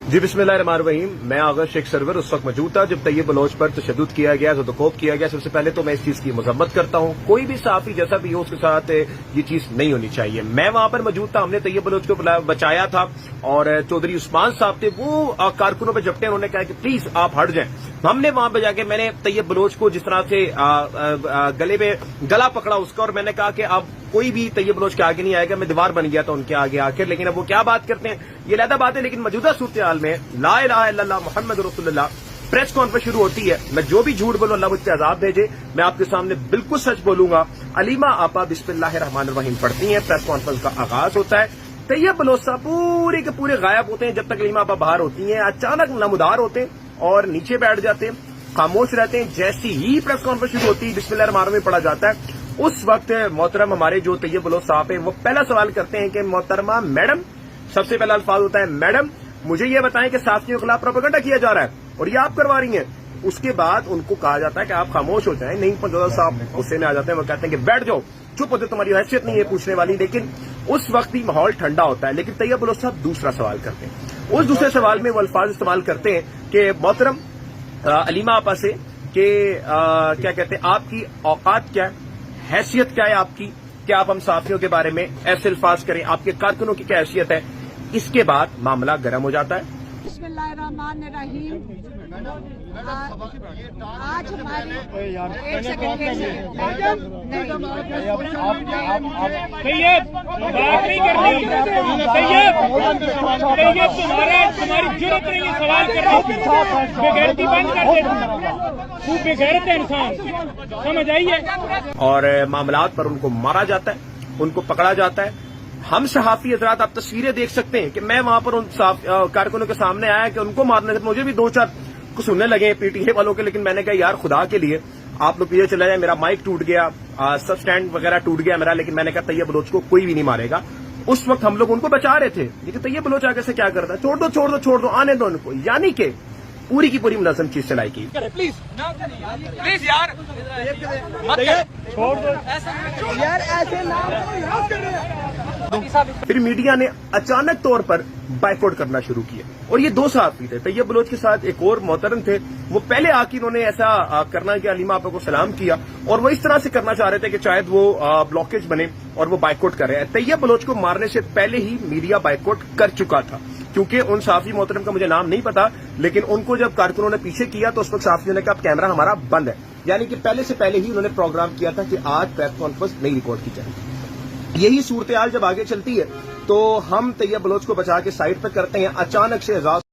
जी बिस्मिल्लाहिर्रहमानिर्रहीम। मैं आगा शेख सरवर उस वक्त मौजूद था जब तैयब बलोच पर तशद्दुद किया गया, ज़ुदकोप किया गया। सबसे पहले तो मैं इस चीज़ की मजम्मत करता हूँ। कोई भी सहाफ़ी जैसा भी हो उसके साथ ये चीज़ नहीं होनी चाहिए। मैं वहां पर मौजूद था, हमने तैयब बलोच को बचाया था और चौधरी उस्मान साहब थे, वो कारकुनों पर झपटे, उन्होंने कहा कि प्लीज आप हट जाएं। हमने वहां पर जाके मैंने तैयब बलोच को जिस तरह से गले पे गला पकड़ा उसका, और मैंने कहा कि अब कोई भी तैयब बलोच के आगे नहीं आएगा। मैं दीवार बन गया था उनके आगे आकर, लेकिन अब वो क्या बात करते हैं ये अलग बात है। लेकिन मौजूदा सूरत हाल में ला इलाहा इल्लल्लाह मुहम्मद रसूलुल्लाह प्रेस कॉन्फ्रेंस शुरू होती है। मैं जो भी झूठ बोलूं अल्लाह मुझ पे अजाब भेजे, मैं आपके सामने बिल्कुल सच बोलूंगा। अलीमा आपा बिस्मिल्लाहिर्रहमानिर्रहीम पढ़ती हैं, प्रेस कॉन्फ्रेंस का आगाज होता है। तैयब बलोच साहब पूरे के पूरे गायब होते हैं जब तक अलीमा आपा बाहर होती हैं। अचानक नमदार होते हैं और नीचे बैठ जाते हैं, खामोश रहते हैं। जैसी ही प्रेस कॉन्फ्रेंस शुरू होती है बिस्मिल्लाहिर्रहमानिर्रहीम पढ़ा जाता है। उस वक्त मोहतरम हमारे जो तैयब बलोच साहब है वो पहला सवाल करते हैं कि मोहतरमा मैडम, सबसे पहला अल्फाज होता है मैडम मुझे ये बताएं कि साथियों के खिलाफ प्रोपेगेंडा किया जा रहा है और ये आप करवा रही हैं। उसके बाद उनको कहा जाता है कि आप खामोश हो जाएं। नहीं पंजोदा साहब गुस्से में आ जाते हैं, वो कहते हैं कि बैठ जाओ, चुप होते, तुम्हारी हैसियत नहीं है पूछने वाली। लेकिन उस वक्त ही माहौल ठंडा होता है। लेकिन तैयब बलोच साहब दूसरा सवाल करते हैं। उस दूसरे सवाल में वो अल्फाज इस्तेमाल करते हैं कि मोहतरम अलीमा आपा से कि क्या कहते हैं आपकी औकात क्या है, हैसियत क्या है आपकी, क्या आप हम साथियों के बारे में ऐसे अल्फाज करें, आपके कारकुनों की क्या हैसियत है। इसके बाद मामला गर्म हो जाता है। बिस्मिल्लाहिर्रहमानिर्रहीम। आज हमारी एक सेकंड तैयब बात नहीं करनी, तैयब तुम्हारी जरूरत नहीं है सवाल करने की, बेगैरती बंद कर दे, तू बेगैरत है इंसान, समझ आई है। और मामलात पर उनको मारा जाता है, उनको पकड़ा जाता है। हम सहाफी हजरात आप तस्वीरें देख सकते हैं कि मैं वहां पर उन कारकुनों के सामने आया कि उनको मारने से मुझे भी दो चार कुछ सुनने लगे पीटीए वालों के। लेकिन मैंने कहा यार खुदा के लिए आप लोग पीछे चले जाए, मेरा माइक टूट गया, सब स्टैंड वगैरह टूट गया मेरा। लेकिन मैंने कहा तैयब बलोच को कोई भी नहीं मारेगा। उस वक्त हम लोग उनको बचा रहे थे, लेकिन तैयब बलोच आगे से क्या करता है, छोड़ दो छोड़ दो छोड़ दो, आने दो उनको। यानी कि पूरी की पूरी मुनज़्ज़म चीज चलाई की। प्लीज प्लीज यार छोड़ दो यार, ऐसे फिर मीडिया ने अचानक तौर पर बाइकआउट करना शुरू किया। और ये दो सहाफी थे, तैयब बलोच के साथ एक और मोहतरम थे। वो पहले आके उन्होंने ऐसा करना कि अलीमा आपा को सलाम किया और वो इस तरह से करना चाह रहे थे कि शायद वो ब्लॉकेज बने और वो बाइकआउट कर रहे हैं। तैयब बलोच को मारने से पहले ही मीडिया बाइकआउट कर चुका था, क्योंकि उन साफी मोहतरम का मुझे नाम नहीं पता, लेकिन उनको जब कारकुनों ने पीछे किया तो उस वक्त साफियों ने कहा कैमरा हमारा बंद है। यानी कि पहले से पहले ही उन्होंने प्रोग्राम किया था कि आज प्रेस कॉन्फ्रेंस नहीं रिकॉर्ड की जाएगी। यही सूरत हाल जब आगे चलती है तो हम तैयब बलोच को बचा के साइड पर करते हैं। अचानक से